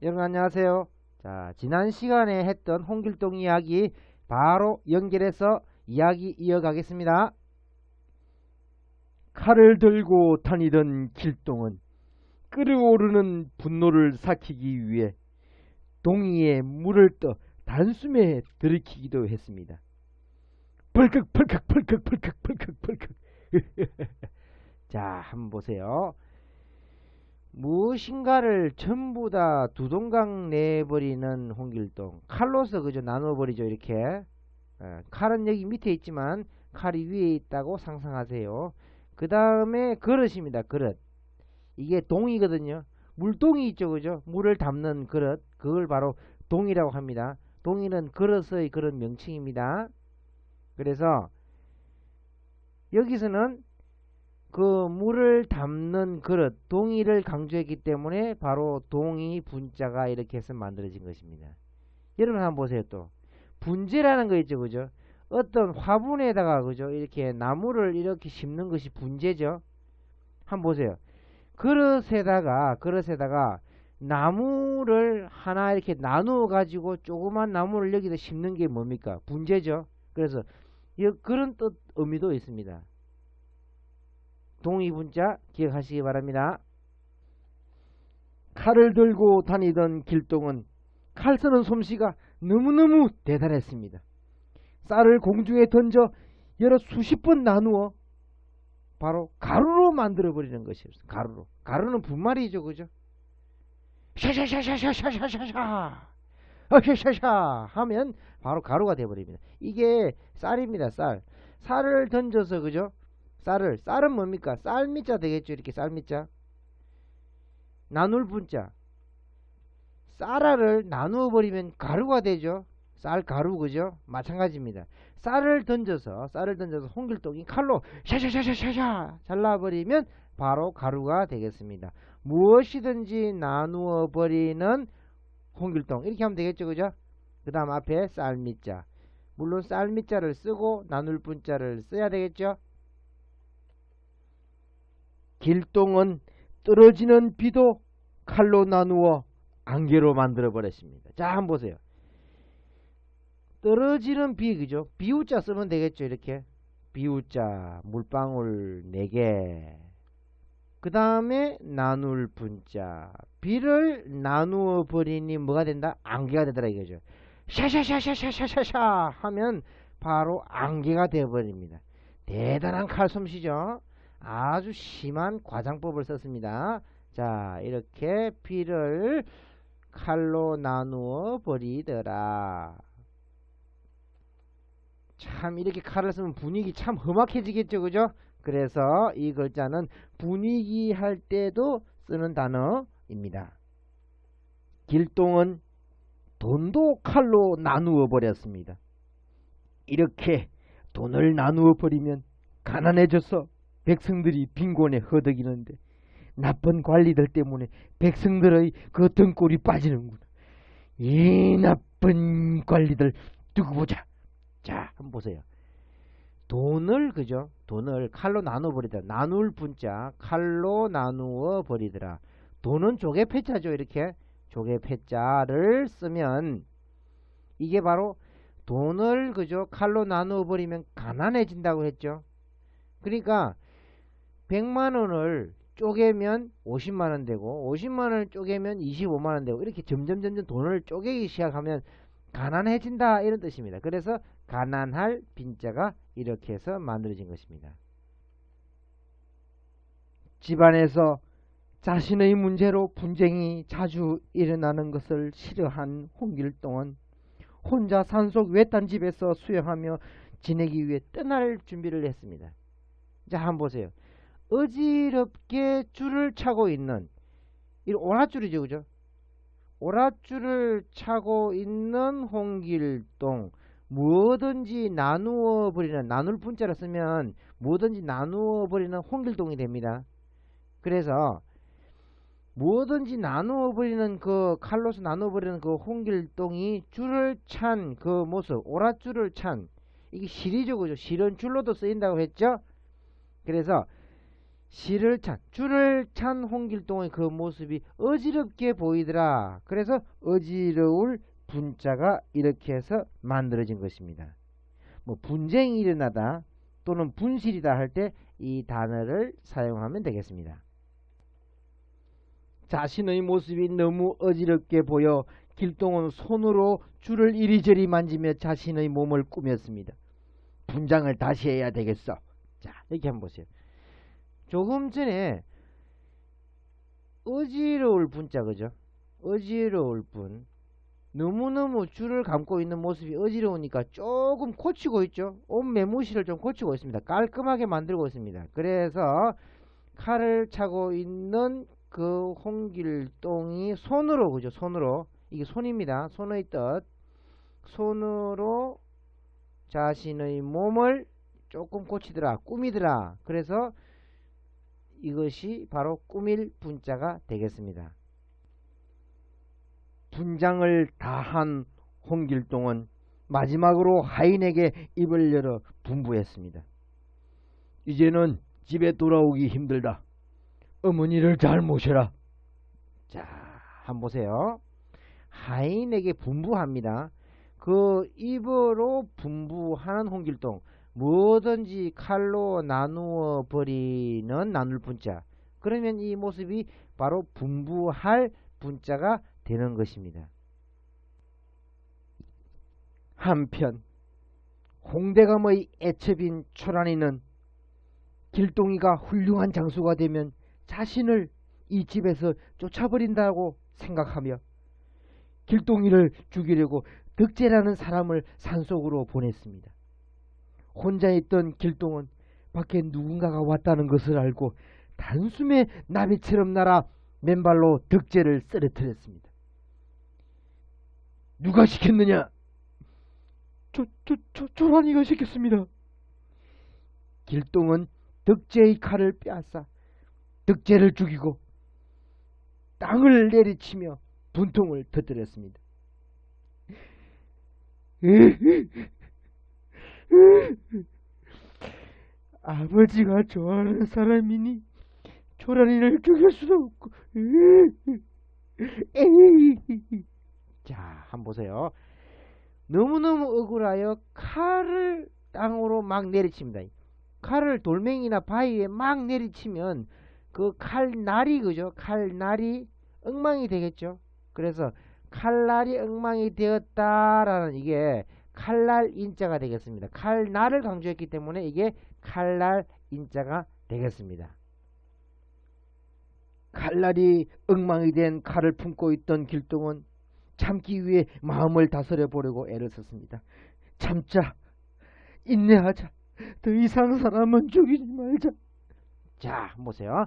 여러분 안녕하세요. 자, 지난 시간에 했던 홍길동 이야기 바로 연결해서 이야기 이어가겠습니다. 칼을 들고 다니던 길동은 끓어오르는 분노를 삭히기 위해 동이에 물을 떠 단숨에 들이키기도 했습니다. 펄컥 펄컥 펄컥 펄컥 펄컥 펄컥. 자, 한번 보세요. 무엇인가를 전부 다 두동강 내버리는 홍길동. 칼로서 그저 나눠버리죠, 이렇게. 칼은 여기 밑에 있지만 칼이 위에 있다고 상상하세요. 그 다음에 그릇입니다, 그릇. 이게 동이거든요. 물동이 있죠, 그죠? 물을 담는 그릇. 그걸 바로 동이라고 합니다. 동이는 그릇의 그런 명칭입니다. 그래서 여기서는 그 물을 담는 그릇, 동이를 강조했기 때문에 바로 동이 분자가 이렇게 해서 만들어진 것입니다. 여러분 한번 보세요. 또 분재라는 거 있죠, 그죠? 어떤 화분에다가 그죠? 이렇게 나무를 이렇게 심는 것이 분재죠. 한번 보세요. 그릇에다가 나무를 하나 이렇게 나누어 가지고 조그만 나무를 여기다 심는 게 뭡니까? 분재죠. 그래서 그런 뜻 의미도 있습니다. 동의분자 기억하시기 바랍니다. 칼을 들고 다니던 길동은 칼 쓰는 솜씨가 너무너무 대단했습니다. 쌀을 공중에 던져 여러 수십 번 나누어 바로 가루로 만들어버리는 것이었어요. 가루로. 가루는 분말이죠, 그죠? 샤샤샤샤샤샤샤샤 샤샤샤 하면 바로 가루가 되어버립니다. 이게 쌀입니다. 쌀을 던져서, 그죠? 쌀은 뭡니까? 쌀미자 되겠죠. 이렇게 쌀미자. 나눌 분자. 쌀알을 나누어 버리면 가루가 되죠. 쌀가루, 그죠? 마찬가지입니다. 쌀을 던져서 홍길동이 칼로 샤샤샤샤샤 잘라버리면 바로 가루가 되겠습니다. 무엇이든지 나누어 버리는 홍길동, 이렇게 하면 되겠죠, 그죠? 그 다음 앞에 쌀미자. 물론 쌀미자를 쓰고 나눌 분자를 써야 되겠죠. 길동은 떨어지는 비도 칼로 나누어 안개로 만들어 버렸습니다. 자, 한번 보세요. 떨어지는 비, 그죠? 비우자 쓰면 되겠죠, 이렇게. 비우자, 물방울 4개. 그 다음에 나눌 분자. 비를 나누어 버리니 뭐가 된다? 안개가 되더라, 이거죠. 샤샤샤샤샤샤샤 하면 바로 안개가 되어버립니다. 대단한 칼솜씨죠. 아주 심한 과장법을 썼습니다. 자, 이렇게 비를 칼로 나누어 버리더라. 참, 이렇게 칼을 쓰면 분위기 참 험악해지겠죠, 그죠? 그래서 이 글자는 분위기 할 때도 쓰는 단어입니다. 길동은 돈도 칼로 나누어 버렸습니다. 이렇게 돈을 나누어 버리면 가난해져서 백성들이 빈곤에 허덕이는데 나쁜 관리들 때문에 백성들의 그 등골이 빠지는구나. 이 나쁜 관리들 두고 보자. 자, 한번 보세요. 돈을, 그죠? 돈을 칼로 나누어 버리더라. 나눌 분자, 칼로 나누어 버리더라. 돈은 조개 패자죠, 이렇게. 조개 패자를 쓰면 이게 바로 돈을, 그죠? 칼로 나누어 버리면 가난해진다고 했죠. 그러니까 100만원을 쪼개면 50만원 되고 50만원을 쪼개면 25만원 되고 이렇게 점점 돈을 쪼개기 시작하면 가난해진다, 이런 뜻입니다. 그래서 가난할 빈자가 이렇게 해서 만들어진 것입니다. 집안에서 자신의 문제로 분쟁이 자주 일어나는 것을 싫어한 홍길동은 혼자 산속 외딴 집에서 수영하며 지내기 위해 떠날 준비를 했습니다. 자, 한번 보세요. 어지럽게 줄을 차고 있는, 이 오랏줄이죠, 그죠? 오랏줄을 차고 있는 홍길동. 뭐든지 나누어 버리는, 나눌 분자를 쓰면 뭐든지 나누어 버리는 홍길동이 됩니다. 그래서 뭐든지 나누어 버리는, 그 칼로서 나누어 버리는 그 홍길동이 줄을 찬 그 모습, 오랏줄을 찬, 이게 실이죠, 그죠? 실은 줄로도 쓰인다고 했죠. 그래서 실을 찬, 줄을 찬 홍길동의 그 모습이 어지럽게 보이더라. 그래서 어지러울 분자가 이렇게 해서 만들어진 것입니다. 뭐 분쟁이 일어나다 또는 분실이다 할 때 이 단어를 사용하면 되겠습니다. 자신의 모습이 너무 어지럽게 보여 길동은 손으로 줄을 이리저리 만지며 자신의 몸을 꾸몄습니다. 분장을 다시 해야 되겠어. 자, 이렇게 한번 보세요. 조금 전에 어지러울 분자, 그죠? 어지러울 분. 너무너무 줄을 감고 있는 모습이 어지러우니까 조금 고치고 있죠. 옷 매무시를 좀 고치고 있습니다. 깔끔하게 만들고 있습니다. 그래서 칼을 차고 있는 그 홍길동이 손으로, 그죠? 손으로, 이게 손입니다. 손의 뜻. 손으로 자신의 몸을 조금 고치더라, 꾸미더라. 그래서 이것이 바로 꾸밀 분자가 되겠습니다. 분장을 다한 홍길동은 마지막으로 하인에게 입을 열어 분부했습니다. 이제는 집에 돌아오기 힘들다. 어머니를 잘 모셔라. 자, 한번 보세요. 하인에게 분부합니다. 그 입으로 분부하는 홍길동, 뭐든지 칼로 나누어 버리는 나눌 분자. 그러면 이 모습이 바로 분부할 분자가 되는 것입니다. 한편 홍대감의 애첩인 초란이는 길동이가 훌륭한 장수가 되면 자신을 이 집에서 쫓아버린다고 생각하며 길동이를 죽이려고 덕재라는 사람을 산속으로 보냈습니다. 혼자 있던 길동은 밖에 누군가가 왔다는 것을 알고 단숨에 나비처럼 날아 맨발로 덕재를 쓰러뜨렸습니다. 누가 시켰느냐? 초란이가 시켰습니다. 길동은 덕재의 칼을 빼앗아 덕재를 죽이고 땅을 내리치며 분통을 터뜨렸습니다. 아버지가 좋아하는 사람이니 초란이를 죽일 수도 없고. 자, 한번 보세요. 너무너무 억울하여 칼을 땅으로 막 내리칩니다. 칼을 돌멩이나 바위에 막 내리치면 그 칼날이, 그죠? 칼날이 엉망이 되겠죠. 그래서 칼날이 엉망이 되었다라는, 이게 칼날 인자가 되겠습니다. 칼날을 강조했기 때문에 이게 칼날 인자가 되겠습니다. 칼날이 엉망이 된 칼을 품고 있던 길동은 참기 위해 마음을 다스려 보려고 애를 썼습니다. 참자, 인내하자, 더 이상 사람은 죽이지 말자. 자, 보세요.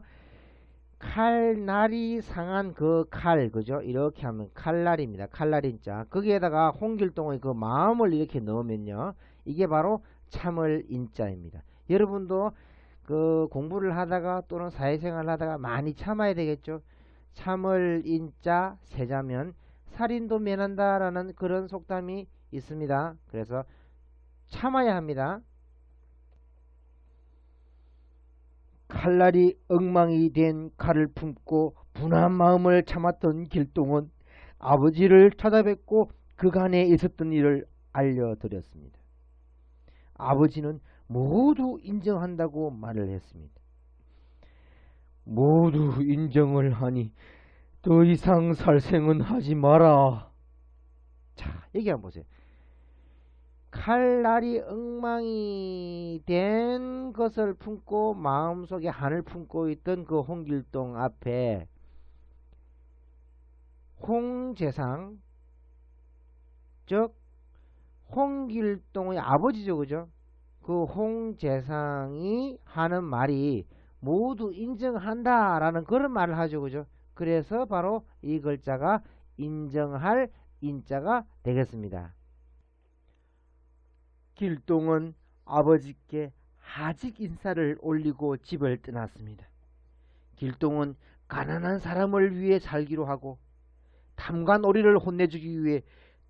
칼날이 상한 그 칼, 그죠? 이렇게 하면 칼날입니다. 칼날인자. 거기에다가 홍길동의 그 마음을 이렇게 넣으면요, 이게 바로 참을 인자입니다. 여러분도 그 공부를 하다가 또는 사회생활을 하다가 많이 참아야 되겠죠. 참을 인자 세자면 살인도 면한다 라는 그런 속담이 있습니다. 그래서 참아야 합니다. 칼날이 엉망이 된 칼을 품고 분한 마음을 참았던 길동은 아버지를 찾아뵙고 그간에 있었던 일을 알려드렸습니다. 아버지는 모두 인정한다고 말을 했습니다. 모두 인정을 하니 더 이상 살생은 하지 마라. 자, 얘기 한번 보세요. 칼날이 엉망이 된 것을 품고 마음속에 한을 품고 있던 그 홍길동 앞에 홍재상, 즉 홍길동의 아버지죠, 그죠? 그 홍재상이 하는 말이 모두 인정한다 라는 그런 말을 하죠, 그죠? 그래서 바로 이 글자가 인정할 인자가 되겠습니다. 길동은 아버지께 하직 인사를 올리고 집을 떠났습니다. 길동은 가난한 사람을 위해 살기로 하고 탐관오리를 혼내주기 위해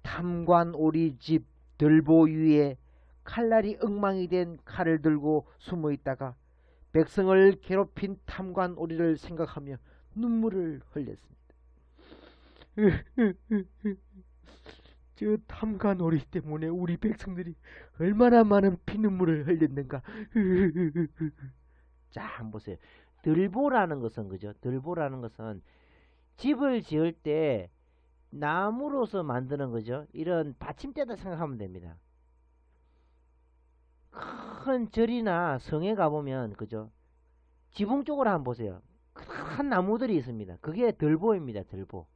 탐관오리 집 들보 위에 칼날이 엉망이 된 칼을 들고 숨어 있다가 백성을 괴롭힌 탐관 오리를 생각하며 눈물을 흘렸습니다. 저 탐관 오리 때문에 우리 백성들이 얼마나 많은 피눈물을 흘렸는가. 자, 한번 보세요. 들보라는 것은 그죠? 들보라는 것은 집을 지을 때 나무로서 만드는 거죠. 이런 받침대다 생각하면 됩니다. 큰 절이나 성에 가보면 그죠? 지붕 쪽으로 한번 보세요. 큰 나무들이 있습니다. 그게 들보입니다. 들보.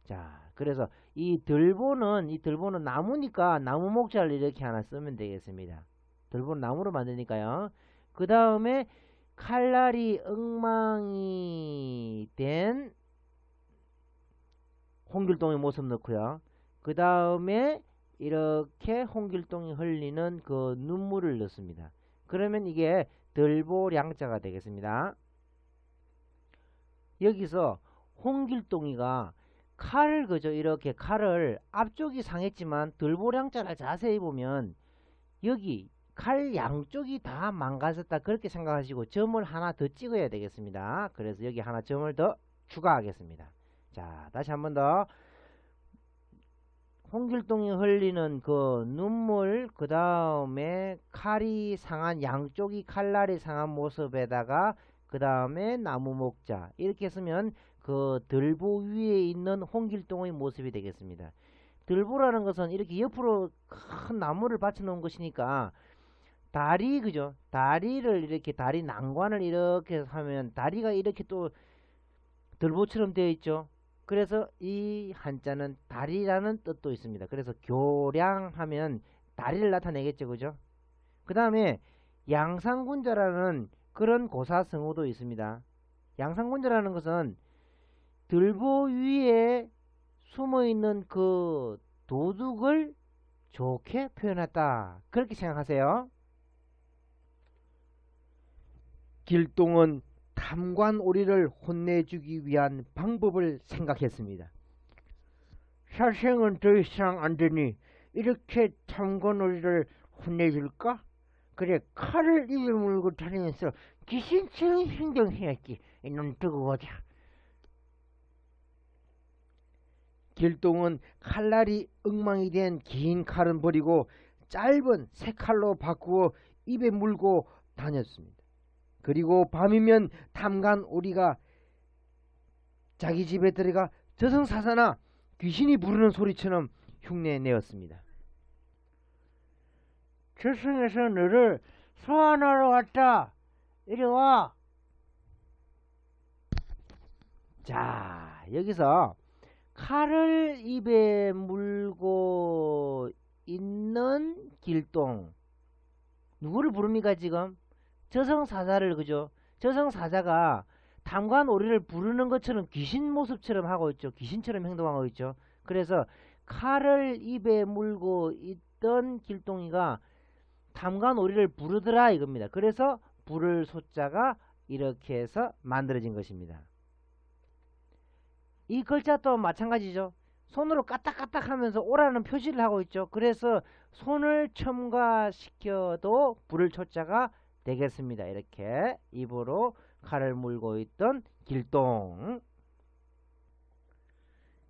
자, 그래서 이 들보는 나무니까 나무 목자를 이렇게 하나 쓰면 되겠습니다. 들보는 나무로 만드니까요. 그 다음에 칼날이 엉망이 된 홍길동의 모습 넣고요. 그 다음에 이렇게 홍길동이 흘리는 그 눈물을 넣습니다. 그러면 이게 들보량자가 되겠습니다. 여기서 홍길동이가 칼을 그죠? 이렇게 칼을 앞쪽이 상했지만 들보량자를 자세히 보면 여기 칼 양쪽이 다 망가졌다 그렇게 생각하시고 점을 하나 더 찍어야 되겠습니다. 그래서 여기 하나 점을 더 추가하겠습니다. 자, 다시 한 번 더. 홍길동이 흘리는 그 눈물, 그 다음에 칼이 상한, 양쪽이 칼날이 상한 모습에다가 그 다음에 나무 목자 이렇게 쓰면 그 들보 위에 있는 홍길동의 모습이 되겠습니다. 들보라는 것은 이렇게 옆으로 큰 나무를 받쳐놓은 것이니까 다리 그죠? 다리를 이렇게 다리 난관을 이렇게 하면 다리가 이렇게 또 들보처럼 되어 있죠. 그래서 이 한자는 다리라는 뜻도 있습니다. 그래서 교량하면 다리를 나타내겠죠. 그죠? 그 다음에 양상군자라는 그런 고사성어도 있습니다. 양상군자라는 것은 들보 위에 숨어있는 그 도둑을 좋게 표현했다. 그렇게 생각하세요. 길동은 탐관 오리를 혼내주기 위한 방법을 생각했습니다. 사생은 더 이상 안 되니 이렇게 탐관 오리를 혼내줄까? 그래, 칼을 입에 물고 다니면서 귀신처럼 행동해야지. 이놈 두고 보자. 길동은 칼날이 엉망이 된 긴 칼은 버리고 짧은 새 칼로 바꾸어 입에 물고 다녔습니다. 그리고 밤이면 탐관 오리가 자기 집에 들어가 저승사자나 귀신이 부르는 소리처럼 흉내내었습니다. 저승에서 너를 소환하러 왔다. 이리 와. 자, 여기서 칼을 입에 물고 있는 길동, 누구를 부릅니까 지금? 저승사자를. 그죠? 저승사자가 탐관 오리를 부르는 것처럼 귀신 모습처럼 하고 있죠. 귀신처럼 행동하고 있죠. 그래서 칼을 입에 물고 있던 길동이가 탐관 오리를 부르더라 이겁니다. 그래서 부를 소자가 이렇게 해서 만들어진 것입니다. 이 글자도 마찬가지죠. 손으로 까딱까딱 하면서 오라는 표시를 하고 있죠. 그래서 손을 첨가시켜도 부를 초자가 되겠습니다. 이렇게 입으로 칼을 물고 있던 길동.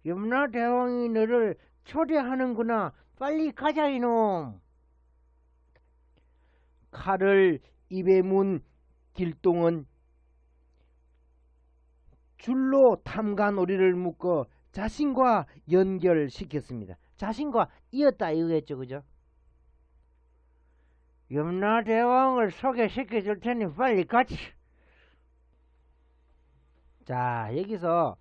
염라대왕이 너를 초대하는구나. 빨리 가자 이놈. 칼을 입에 문 길동은 줄로 탐관 오리를 묶어 자신과 연결시켰습니다. 자신과 이었다 이거겠죠. 그죠? 염라대왕을 소개시켜 줄 테니 빨리 같이. 자, 여기서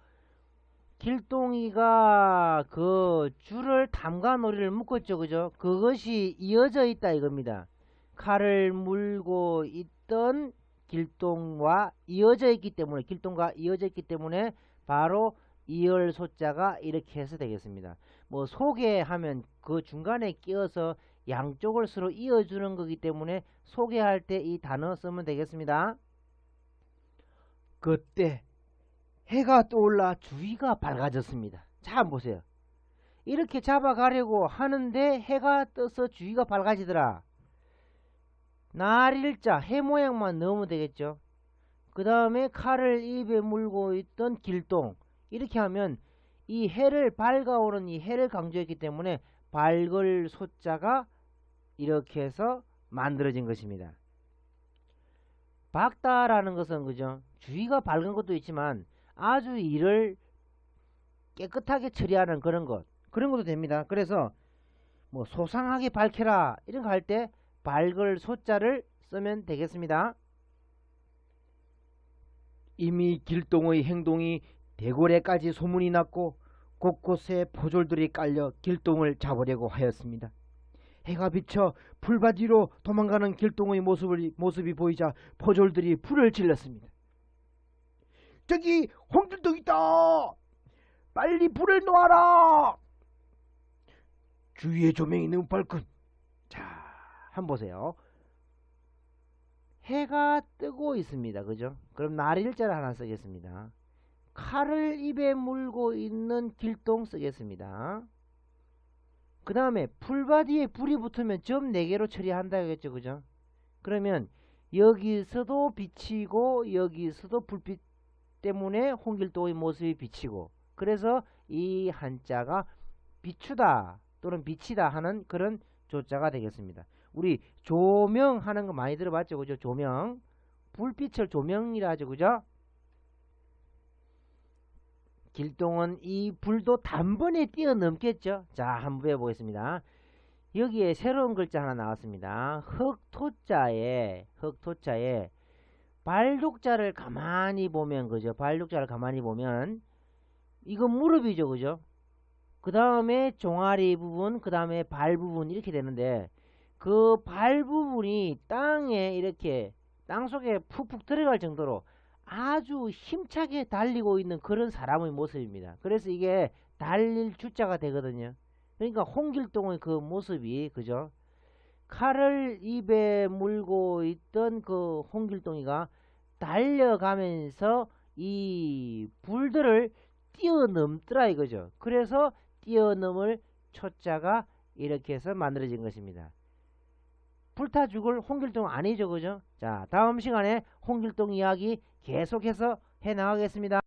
길동이가 그 줄을 탐관오리를 묶었죠. 그죠? 그것이 이어져 있다 이겁니다. 칼을 물고 있던 길동과 이어져 있기 때문에, 길동과 이어져 있기 때문에 바로 이을 소자가 이렇게 해서 되겠습니다. 뭐 소개하면 그 중간에 끼어서 양쪽을 서로 이어주는 거기 때문에 소개할 때 이 단어 쓰면 되겠습니다. 그때 해가 떠올라 주위가 밝아졌습니다. 자, 한번 보세요. 이렇게 잡아가려고 하는데 해가 떠서 주위가 밝아지더라. 날일자 해 모양만 넣으면 되겠죠. 그 다음에 칼을 입에 물고 있던 길동, 이렇게 하면 이 해를 밝아오는 이 해를 강조했기 때문에 밝을 소자가 이렇게 해서 만들어진 것입니다. 밝다라는 것은 그죠, 주위가 밝은 것도 있지만 아주 일을 깨끗하게 처리하는 그런 것도 됩니다. 그래서 뭐 소상하게 밝혀라 이런 거 할 때 밝을 소자를 쓰면 되겠습니다. 이미 길동의 행동이 대궐에까지 소문이 났고 곳곳에 포졸들이 깔려 길동을 잡으려고 하였습니다. 해가 비쳐 풀밭 위로 도망가는 길동의 모습이 보이자 포졸들이 불을 질렀습니다. 저기 홍길동 있다! 빨리 불을 놓아라! 주위에 조명이 너무 밝군. 자, 한번 보세요. 해가 뜨고 있습니다. 그죠? 그럼 날일자를 하나 쓰겠습니다. 칼을 입에 물고 있는 길동 쓰겠습니다. 그 다음에 풀밭 위에 불이 붙으면 점 4개로 처리한다 하겠죠. 그죠? 그러면 여기서도 비치고 여기서도 불빛 때문에 홍길동의 모습이 비치고, 그래서 이 한자가 비추다 또는 비치다 하는 그런 조자가 되겠습니다. 우리 조명하는 거 많이 들어봤죠. 그죠? 조명. 불빛을 조명이라 하죠. 그죠? 길동은 이 불도 단번에 뛰어넘겠죠. 자, 한번 해보겠습니다. 여기에 새로운 글자 하나 나왔습니다. 흑토자에 발독자를 가만히 보면, 그죠? 발독자를 가만히 보면 이건 무릎이죠. 그죠? 그 다음에 종아리 부분, 그 다음에 발 부분 이렇게 되는데, 그 발 부분이 땅에 이렇게 땅속에 푹푹 들어갈 정도로 아주 힘차게 달리고 있는 그런 사람의 모습입니다. 그래서 이게 달릴 주자가 되거든요. 그러니까 홍길동의 그 모습이, 그죠? 칼을 입에 물고 있던 그 홍길동이가 달려가면서 이 불들을 뛰어넘더라 이거죠. 그래서 뛰어넘을 초자가 이렇게 해서 만들어진 것입니다. 불타 죽을 홍길동 아니죠. 그죠? 자, 다음 시간에 홍길동 이야기 계속해서 해 나가겠습니다.